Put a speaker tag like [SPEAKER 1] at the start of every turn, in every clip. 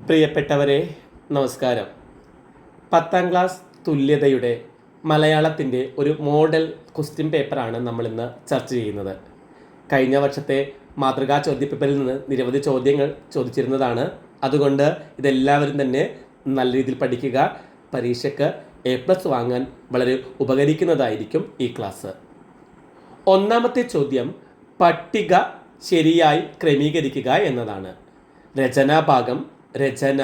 [SPEAKER 1] പ്രിയപ്പെട്ടവരെ, നമസ്കാരം. 10ാം ക്ലാസ് തുല്യതയുടെ മലയാളത്തിൻ്റെ ഒരു മോഡൽ ക്വസ്റ്റ്യൻ പേപ്പറാണ് നമ്മളിന്ന് ചർച്ച ചെയ്യുന്നത്. കഴിഞ്ഞ വർഷത്തെ മാതൃകാ ചോദ്യപേപ്പറിൽ നിന്ന് നിരവധി ചോദ്യങ്ങൾ ചോദിച്ചിരുന്നതാണ്. അതുകൊണ്ട് ഇതെല്ലാവരും തന്നെ നല്ല രീതിയിൽ പഠിക്കുക. പരീക്ഷയ്ക്ക് A+ വാങ്ങാൻ വളരെ ഉപകരിക്കുന്നതായിരിക്കും ഈ ക്ലാസ്. ഒന്നാമത്തെ ചോദ്യം പട്ടിക ശരിയായി ക്രമീകരിക്കുക എന്നതാണ്. രചനാഭാഗം, രചന,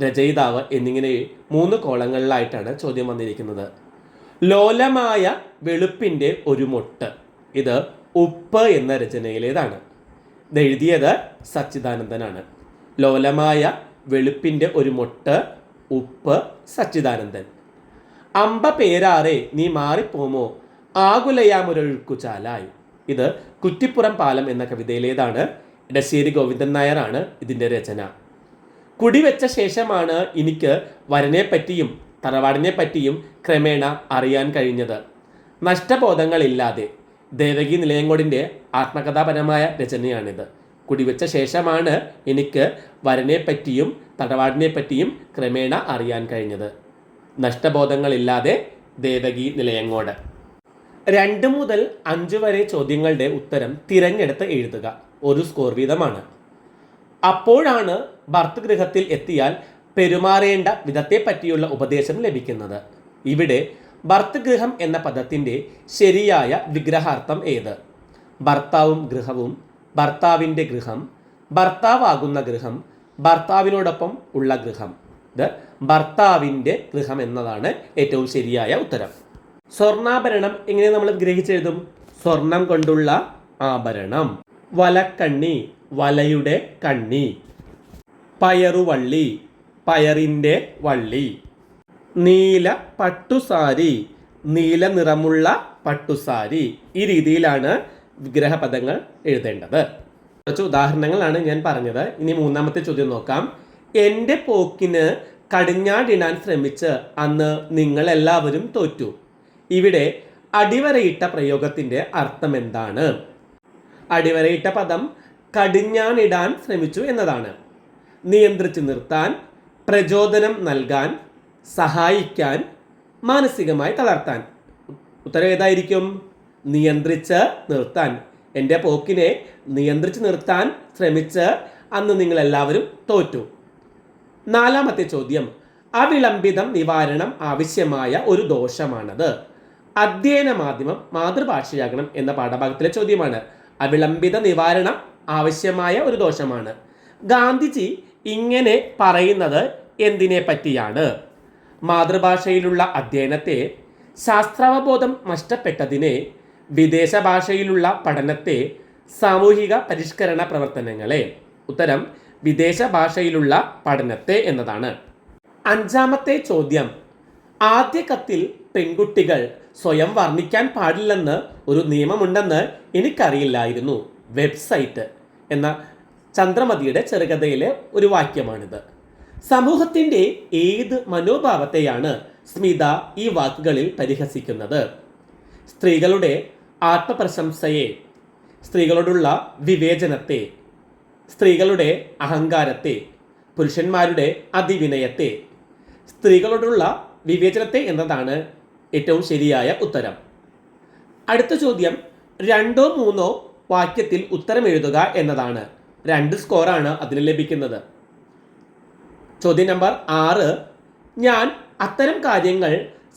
[SPEAKER 1] രചയിതാവ് എന്നിങ്ങനെ 3 കോളങ്ങളിലായിട്ടാണ് ചോദ്യം വന്നിരിക്കുന്നത്. ലോലമായ വെളുപ്പിൻ്റെ ഒരു മൊട്ട്, ഇത് ഉപ്പ് എന്ന രചനയിലേതാണ്. ഇത് എഴുതിയത് സച്ചിദാനന്ദനാണ്. ലോലമായ വെളുപ്പിൻ്റെ ഒരു മൊട്ട്, ഉപ്പ്, സച്ചിദാനന്ദൻ. അമ്പ പേരാറെ നീ മാറിപ്പോമോ ആകുലയാമൊരൊഴുക്കുചാലായി, ഇത് കുറ്റിപ്പുറം പാലം എന്ന കവിതയിലേതാണ്. ഇടശ്ശേരി ഗോവിന്ദൻ നായരാണ് ഇതിൻ്റെ രചന. കുടിവെച്ച ശേഷമാണ് എനിക്ക് വരനെപ്പറ്റിയും തറവാടിനെ പറ്റിയും ക്രമേണ അറിയാൻ കഴിഞ്ഞത്. നഷ്ടബോധങ്ങളില്ലാതെ, ദേവകി നിലയങ്കോടിൻ്റെ ആത്മകഥാപരമായ രചനയാണിത്. കുടിവെച്ച ശേഷമാണ് എനിക്ക് വരനെപ്പറ്റിയും തറവാടിനെ പറ്റിയും ക്രമേണ അറിയാൻ കഴിഞ്ഞത്. നഷ്ടബോധങ്ങളില്ലാതെ, ദേവകി നിലയങ്കോട്. 2 മുതൽ 5 വരെ ചോദ്യങ്ങളുടെ ഉത്തരം തിരഞ്ഞെടുത്ത് എഴുതുക. 1 സ്കോർ വീതമാണ്. അപ്പോഴാണ് ഭർതൃഗൃഹത്തിൽ എത്തിയാൽ പെരുമാറേണ്ട വിധത്തെ പറ്റിയുള്ള ഉപദേശം ലഭിക്കുന്നത്. ഇവിടെ ഭർതൃഗൃഹം എന്ന പദത്തിൻ്റെ ശരിയായ വിഗ്രഹാർത്ഥം ഏത്? ഭർത്താവും ഗൃഹവും, ഭർത്താവിൻ്റെ ഗൃഹം, ഭർത്താവാകുന്ന ഗൃഹം, ഭർത്താവിനോടൊപ്പം ഉള്ള ഗൃഹം. ഇത് ഭർത്താവിൻ്റെ ഗൃഹം എന്നതാണ് ഏറ്റവും ശരിയായ ഉത്തരം. സ്വർണ്ണാഭരണം എങ്ങനെ നമ്മൾ ഗ്രഹിച്ചെഴുതും? സ്വർണം കൊണ്ടുള്ള ആഭരണം. വലക്കണ്ണി, വലയുടെ കണ്ണി. പയറുവള്ളി, പയറിൻ്റെ വള്ളി. നീല പട്ടുസാരി, നീല നിറമുള്ള പട്ടുസാരി. ഈ രീതിയിലാണ് വിഗ്രഹപദങ്ങൾ എഴുതേണ്ടത്. കുറച്ച് ഉദാഹരണങ്ങളാണ് ഞാൻ പറഞ്ഞത്. ഇനി 3ാമത്തെ ചോദ്യം നോക്കാം. എൻ്റെ പോക്കിന് കടിഞ്ഞാടിടാൻ ശ്രമിച്ച് അന്ന് നിങ്ങളെല്ലാവരും തോറ്റു. ഇവിടെ അടിവരയിട്ട പ്രയോഗത്തിൻ്റെ അർത്ഥം എന്താണ്? അടിവരയിട്ട പദം കടിഞ്ഞാണിടാൻ ശ്രമിച്ചു എന്നതാണ്. നിയന്ത്രിച്ച് നിർത്താൻ, പ്രചോദനം നൽകാൻ, സഹായിക്കാൻ, മാനസികമായി തളർത്താൻ. ഉത്തരം ഏതായിരിക്കും? നിയന്ത്രിച്ച് നിർത്താൻ. എൻ്റെ പോക്കിനെ നിയന്ത്രിച്ച് നിർത്താൻ ശ്രമിച്ച് അന്ന് നിങ്ങളെല്ലാവരും തോറ്റു. 4ാമത്തെ ചോദ്യം. അവിളംബിതം നിവാരണം ആവശ്യമായ ഒരു ദോഷമാണത്. അധ്യയന മാധ്യമം മാതൃഭാഷയാകണം എന്ന പാഠഭാഗത്തിലെ ചോദ്യമാണ്. അവിളംബിത നിവാരണം ആവശ്യമായ ഒരു ദോഷമാണ്. ഗാന്ധിജി ഇങ്ങനെ പറയുന്നത് എന്തിനെ പറ്റിയാണ്? മാതൃഭാഷയിലുള്ള അധ്യയനത്തെ, ശാസ്ത്രാവബോധം നഷ്ടപ്പെട്ടതിനെ, വിദേശ ഭാഷയിലുള്ള പഠനത്തെ, സാമൂഹിക പരിഷ്കരണ പ്രവർത്തനങ്ങളെ. ഉത്തരം വിദേശ ഭാഷയിലുള്ള പഠനത്തെ എന്നതാണ്. 5ാമത്തെ ചോദ്യം. ആദ്യ കത്തിൽ പെൺകുട്ടികൾ സ്വയം വർണ്ണിക്കാൻ പാടില്ലെന്ന് ഒരു നിയമമുണ്ടെന്ന് എനിക്കറിയില്ലായിരുന്നു. വെബ്സൈറ്റ് എന്ന ചന്ദ്രമതിയുടെ ചെറുകഥയിലെ ഒരു വാക്യമാണിത്. സമൂഹത്തിൻ്റെ ഏത് മനോഭാവത്തെയാണ് സ്മിത ഈ വാക്കുകളിൽ പരിഹസിക്കുന്നത്? സ്ത്രീകളുടെ ആത്മപ്രശംസയെ, സ്ത്രീകളോടുള്ള വിവേചനത്തെ, സ്ത്രീകളുടെ അഹങ്കാരത്തെ, പുരുഷന്മാരുടെ അതിവിനയത്തെ. സ്ത്രീകളോടുള്ള വിവേചനത്തെ എന്നതാണ് ഏറ്റവും ശരിയായ ഉത്തരം. അടുത്ത ചോദ്യം. 2ഓ 3ഓ വാക്യത്തിൽ ഉത്തരം എഴുതുക എന്നതാണ്. 2 സ്കോറാണ് അതിന് ലഭിക്കുന്നത്. ചോദ്യം നമ്പർ 6. ഞാൻ അത്തരം കാര്യങ്ങൾ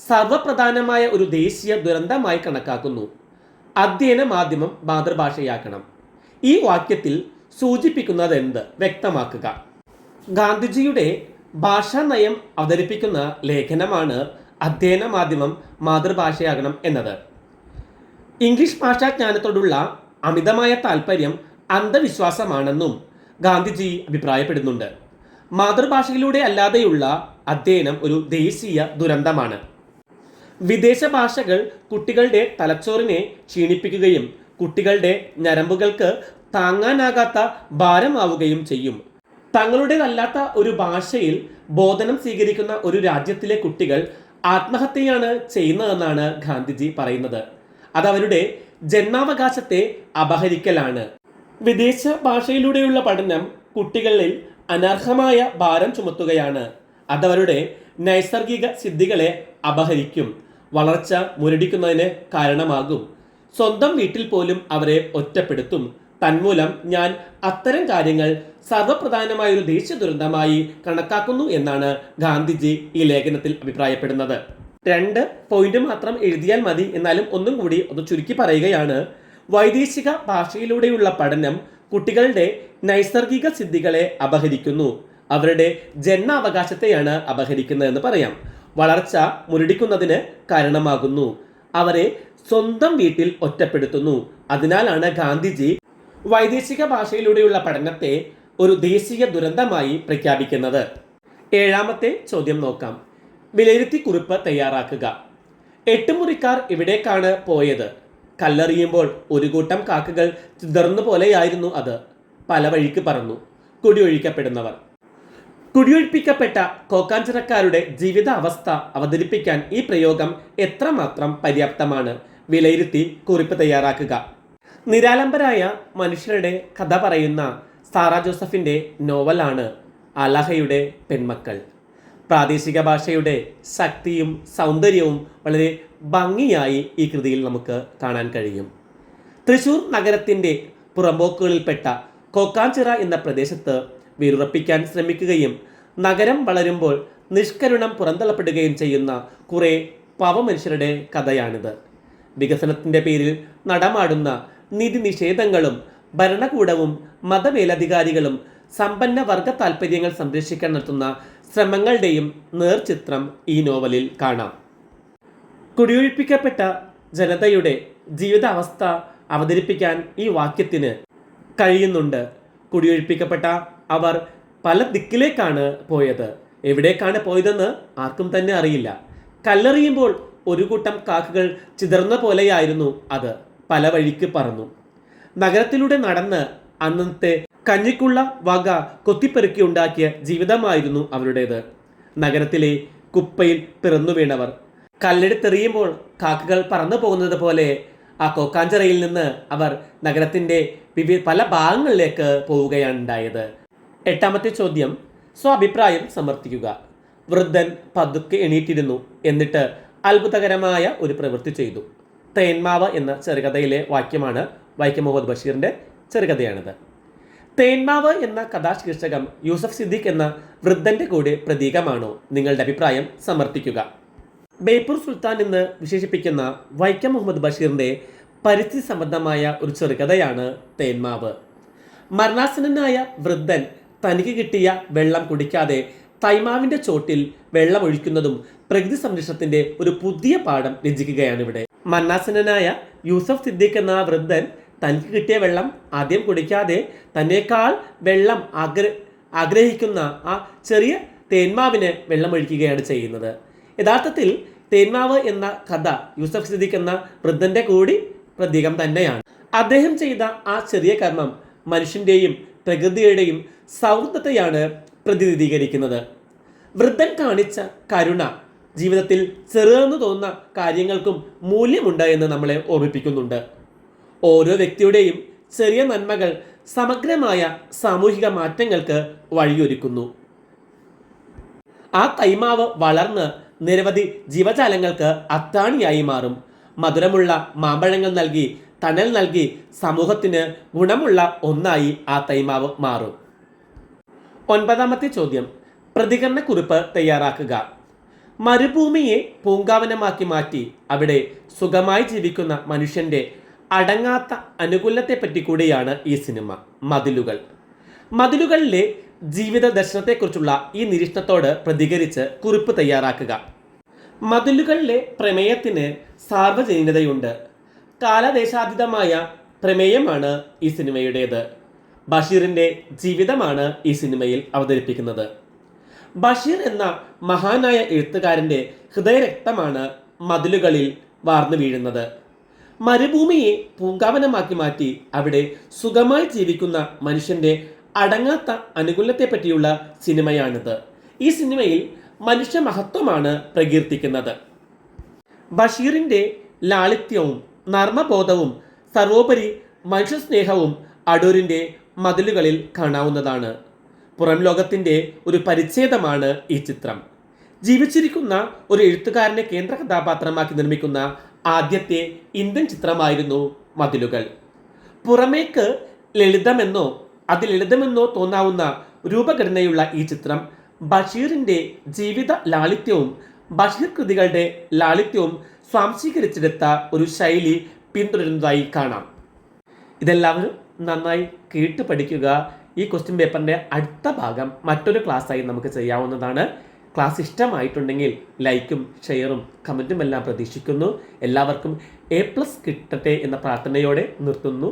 [SPEAKER 1] സർവപ്രധാനമായ ഒരു ദേശീയ ദുരന്തമായി കണക്കാക്കുന്നു. അധ്യയന മാധ്യമം മാതൃഭാഷയാക്കണം. ഈ വാക്യത്തിൽ സൂചിപ്പിക്കുന്നത് എന്ത്? വ്യക്തമാക്കുക. ഗാന്ധിജിയുടെ ഭാഷാ നയം അവതരിപ്പിക്കുന്ന ലേഖനമാണ് അധ്യയന മാധ്യമം മാതൃഭാഷയാകണം എന്നത്. ഇംഗ്ലീഷ് ഭാഷാജ്ഞാനത്തോടുള്ള അമിതമായ താല്പര്യം അന്ധവിശ്വാസമാണെന്നും ഗാന്ധിജി അഭിപ്രായപ്പെടുന്നുണ്ട്. മാതൃഭാഷയിലൂടെ അല്ലാതെയുള്ള അധ്യയനം ഒരു ദേശീയ ദുരന്തമാണ്. വിദേശ ഭാഷകൾ കുട്ടികളുടെ തലച്ചോറിനെ ക്ഷീണിപ്പിക്കുകയും കുട്ടികളുടെ ഞരമ്പുകൾക്ക് താങ്ങാനാകാത്ത ഭാരമാവുകയും ചെയ്യും. തങ്ങളുടേതല്ലാത്ത ഒരു ഭാഷയിൽ ബോധനം സ്വീകരിക്കുന്ന ഒരു രാജ്യത്തിലെ കുട്ടികൾ ആത്മഹത്യയാണ് ചെയ്യുന്നതെന്നാണ് ഗാന്ധിജി പറയുന്നത്. അതവരുടെ ജന്മാവകാശത്തെ അപഹരിക്കലാണ്. വിദേശ ഭാഷയിലൂടെയുള്ള പഠനം കുട്ടികളിൽ അനർഹമായ ഭാരം ചുമത്തുകയാണ്. അതവരുടെ നൈസർഗിക സിദ്ധികളെ അപഹരിക്കും, വളർച്ച മുരടിക്കുന്നതിന് കാരണമാകും, സ്വന്തം വീട്ടിൽ പോലും അവരെ ഒറ്റപ്പെടുത്തും. തന്മൂലം ഞാൻ അത്തരം കാര്യങ്ങൾ സർവപ്രധാനമായ ഒരു ദേശീയ ദുരന്തമായി കണക്കാക്കുന്നു എന്നാണ് ഗാന്ധിജി ഈ ലേഖനത്തിൽ അഭിപ്രായപ്പെടുന്നത്. 2 പോയിന്റ് മാത്രം എഴുതിയാൽ മതി. എന്നാലും ഒന്നും കൂടി ഒന്ന് ചുരുക്കി പറയുകയാണ്. വൈദേശിക ഭാഷയിലൂടെയുള്ള പഠനം കുട്ടികളുടെ നൈസർഗിക സിദ്ധികളെ അപഹരിക്കുന്നു, അവരുടെ ജന്മാവകാശത്തെയാണ് അപഹരിക്കുന്നതെന്ന് പറയാം. വളർച്ച മുരടിക്കുന്നതിന് കാരണമാകുന്നു, അവരെ സ്വന്തം വീട്ടിൽ ഒറ്റപ്പെടുത്തുന്നു. അതിനാലാണ് ഗാന്ധിജി വൈദേശിക ഭാഷയിലൂടെയുള്ള പഠനത്തെ ഒരു ദേശീയ ദുരന്തമായി പ്രഖ്യാപിക്കുന്നത്. 7ാമത്തെ ചോദ്യം നോക്കാം. വിലയിരുത്തി കുറിപ്പ് തയ്യാറാക്കുക. 8 മുറിക്കാർ ഇവിടേക്കാണ് പോയത്. കല്ലെറിയുമ്പോൾ ഒരു കൂട്ടം കാക്കകൾ ചിതറുന്ന പോലെയായിരുന്നു അത്. പല വഴിക്ക് പറന്നു. കുടിയൊഴിക്കപ്പെടുന്നവർ. കുടിയൊഴിപ്പിക്കപ്പെട്ട കോക്കാഞ്ചിറക്കാരുടെ ജീവിത അവസ്ഥ അവതരിപ്പിക്കാൻ ഈ പ്രയോഗം എത്രമാത്രം പര്യാപ്തമാണ്? വിലയിരുത്തി കുറിപ്പ് തയ്യാറാക്കുക. നിരാലംബരായ മനുഷ്യരുടെ കഥ പറയുന്ന സാറാ ജോസഫിൻ്റെ നോവലാണ് അലാഹയുടെ പെൺമക്കൾ. പ്രാദേശിക ഭാഷയുടെ ശക്തിയും സൗന്ദര്യവും വളരെ ഭംഗിയായി ഈ കൃതിയിൽ നമുക്ക് കാണാൻ കഴിയും. തൃശൂർ നഗരത്തിൻ്റെ പുറമ്പോക്കുകളിൽപ്പെട്ട കോക്കാഞ്ചിറ എന്ന പ്രദേശത്ത് വേരുറപ്പിക്കാൻ ശ്രമിക്കുകയും നഗരം വളരുമ്പോൾ നിഷ്കരുണം പുറന്തള്ളപ്പെടുകയും ചെയ്യുന്ന കുറേ പാവമനുഷ്യരുടെ കഥയാണിത്. വികസനത്തിൻ്റെ പേരിൽ നടമാടുന്ന നീതി നിഷേധങ്ങളും ഭരണകൂടവും മതമേലധികാരികളും സമ്പന്ന വർഗ താൽപ്പര്യങ്ങൾ സംരക്ഷിക്കാൻ നടത്തുന്ന ശ്രമങ്ങളുടെയും നേർചിത്രം ഈ നോവലിൽ കാണാം. കുടിയൊഴിപ്പിക്കപ്പെട്ട ജനതയുടെ ജീവിതാവസ്ഥ അവതരിപ്പിക്കാൻ ഈ വാക്യത്തിന് കഴിയുന്നുണ്ട്. കുടിയൊഴിപ്പിക്കപ്പെട്ട അവർ പല ദിക്കിലേക്കാണ് പോയത്. എവിടേക്കാണ് പോയതെന്ന് ആർക്കും തന്നെ അറിയില്ല. കല്ലെറിയുമ്പോൾ ഒരു കൂട്ടം കാക്കകൾ ചിതറുന്ന പോലെയായിരുന്നു അത്. പല വഴിക്ക് പറന്നു. നഗരത്തിലൂടെ നടന്ന് അന്നത്തെ കഞ്ഞിക്കുള്ള വക കൊത്തിപ്പെറുക്കി ഉണ്ടാക്കിയ ജീവിതമായിരുന്നു അവരുടേത്. നഗരത്തിലെ കുപ്പയിൽ പിറന്നു വീണവർ. കല്ലെടുത്തെറിയുമ്പോൾ കാക്കകൾ പറന്നു പോകുന്നത് പോലെ ആ കോക്കാഞ്ചിറയിൽ നിന്ന് അവർ നഗരത്തിൻ്റെ പല ഭാഗങ്ങളിലേക്ക് പോവുകയാണ് ഉണ്ടായത്. 8ാമത്തെ ചോദ്യം. സ്വാഭിപ്രായം സമർത്ഥിക്കുക. വൃദ്ധൻ പതുക്കെ എണീറ്റിരുന്നു. എന്നിട്ട് അത്ഭുതകരമായ ഒരു പ്രവൃത്തി ചെയ്തു. തേന്മാവ് എന്ന ചെറുകഥയിലെ വാക്യമാണ്. വൈക്കം മുഹമ്മദ് ബഷീറിൻ്റെ ചെറുകഥയാണിത്. തേന്മാവ് എന്ന കഥാശീർഷകം യൂസഫ് സിദ്ദീഖ് എന്ന വൃദ്ധൻ്റെ കൂടെ പ്രതീകമാണോ? നിങ്ങളുടെ അഭിപ്രായം സമർത്ഥിക്കുക. ബേപ്പൂർ സുൽത്താൻ എന്ന് വിശേഷിപ്പിക്കുന്ന വൈക്കം മുഹമ്മദ് ബഷീറിൻ്റെ പരിസ്ഥിതി സംബന്ധമായ ഒരു ചെറുകഥയാണ് തേന്മാവ്. മരണാസന്നനായ വൃദ്ധൻ തനിക്ക് കിട്ടിയ വെള്ളം കുടിക്കാതെ തൈമാവിൻ്റെ ചോട്ടിൽ വെള്ളം ഒഴിക്കുന്നതും പ്രകൃതി സംരക്ഷണത്തിൻ്റെ ഒരു പുതിയ പാഠം രചിക്കുകയാണ് ഇവിടെ. മരണാസന്നനായ യൂസഫ് സിദ്ദീഖ് എന്ന വൃദ്ധൻ തനിക്ക് കിട്ടിയ വെള്ളം ആദ്യം കുടിക്കാതെ തന്നേക്കാൾ വെള്ളം ആഗ്രഹിക്കുന്ന ആ ചെറിയ തേന്മാവിന് വെള്ളമൊഴിക്കുകയാണ് ചെയ്യുന്നത്. യഥാർത്ഥത്തിൽ തേന്മാവ് എന്ന കഥ യൂസഫ് സിദ്ദീഖ് എന്ന വൃദ്ധൻ്റെ കൂടി പ്രതീകം തന്നെയാണ്. അദ്ദേഹം ചെയ്ത ആ ചെറിയ കർമ്മം മനുഷ്യൻ്റെയും പ്രകൃതിയുടെയും സൗഹൃദത്തെയാണ് പ്രതിനിധീകരിക്കുന്നത്. വൃദ്ധൻ കാണിച്ച കരുണ ജീവിതത്തിൽ ചെറുതെന്ന് തോന്നുന്ന കാര്യങ്ങൾക്കും മൂല്യമുണ്ട് എന്ന് നമ്മളെ ഓർമ്മിപ്പിക്കുന്നുണ്ട്. ഓരോ വ്യക്തിയുടെയും ചെറിയ നന്മകൾ സമഗ്രമായ സാമൂഹിക മാറ്റങ്ങൾക്ക് വഴിയൊരുക്കുന്നു. ആ തൈമാവ് വളർന്ന് നിരവധി ജീവജാലങ്ങൾക്ക് അത്താണിയായി മാറും. മധുരമുള്ള മാമ്പഴങ്ങൾ നൽകി തണൽ നൽകി സമൂഹത്തിന് ഗുണമുള്ള ഒന്നായി ആ തൈമാവ് മാറും. 9ാമത്തെ ചോദ്യം. പ്രതികരണക്കുറിപ്പ് തയ്യാറാക്കുക. മരുഭൂമിയെ പൂങ്കാവനമാക്കി മാറ്റി അവിടെ സുഖമായി ജീവിക്കുന്ന മനുഷ്യൻ്റെ അടങ്ങാത്ത അനുകൂലത്തെപ്പറ്റി കൂടിയാണ് ഈ സിനിമ. മതിലുകളിലെ ജീവിത ദർശനത്തെക്കുറിച്ചുള്ള ഈ നിരീക്ഷണത്തോട് പ്രതികരിച്ച് കുറിപ്പ് തയ്യാറാക്കുക. മതിലുകളിലെ പ്രമേയത്തിന് സാർവജനീനതയുണ്ട്. കാലദേശാതീതമായ പ്രമേയമാണ് ഈ സിനിമയുടേത്. ബഷീറിൻ്റെ ജീവിതമാണ് ഈ സിനിമയിൽ അവതരിപ്പിക്കുന്നത്. ബഷീർ എന്ന മഹാനായ എഴുത്തുകാരൻ്റെ ഹൃദയരക്തമാണ് മതിലുകളിൽ വാർന്നു വീഴുന്നത്. മരുഭൂമിയെ പൂങ്കാവനമാക്കി മാറ്റി അവിടെ സുഖമായി ജീവിക്കുന്ന മനുഷ്യൻ്റെ അടങ്ങാത്ത അനുകൂലത്തെപ്പറ്റിയുള്ള സിനിമയാണിത്. ഈ സിനിമയിൽ മനുഷ്യ മഹത്വമാണ് പ്രകീർത്തിക്കുന്നത്. ബഷീറിൻ്റെ ലാളിത്യവും നർമ്മബോധവും സർവോപരി മനുഷ്യസ്നേഹവും അടൂരിൻ്റെ മതിലുകളിൽ കാണാവുന്നതാണ്. പുറം ലോകത്തിൻ്റെ ഒരു പരിച്ഛേദമാണ് ഈ ചിത്രം. ജീവിച്ചിരിക്കുന്ന ഒരു എഴുത്തുകാരനെ കേന്ദ്ര കഥാപാത്രമാക്കി നിർമ്മിക്കുന്ന ആദ്യത്തെ ഇന്ത്യൻ ചിത്രമായിരുന്നു മതിലുകൾ. പുറമേക്ക് ലളിതമെന്നോ അതിലളിതമെന്നോ തോന്നാവുന്ന രൂപഘടനയുള്ള ഈ ചിത്രം ബഷീറിൻ്റെ ജീവിത ലാളിത്യവും ബഷീർ കൃതികളുടെ ലാളിത്യവും സ്വാംശീകരിച്ചെടുത്ത ഒരു ശൈലി പിന്തുടരുന്നതായി കാണാം. ഇതെല്ലാവരും നന്നായി കേട്ട് പഠിക്കുക. ഈ ക്വസ്റ്റ്യൻ പേപ്പറിൻ്റെ അടുത്ത ഭാഗം മറ്റൊരു ക്ലാസ്സായി നമുക്ക് ചെയ്യാവുന്നതാണ്. ക്ലാസ് ഇഷ്ടമായിട്ടുണ്ടെങ്കിൽ ലൈക്കും ഷെയറും കമൻറ്റും എല്ലാം പ്രതീക്ഷിക്കുന്നു. എല്ലാവർക്കും A+ കിട്ടട്ടെ എന്ന പ്രാർത്ഥനയോടെ നിർത്തുന്നു.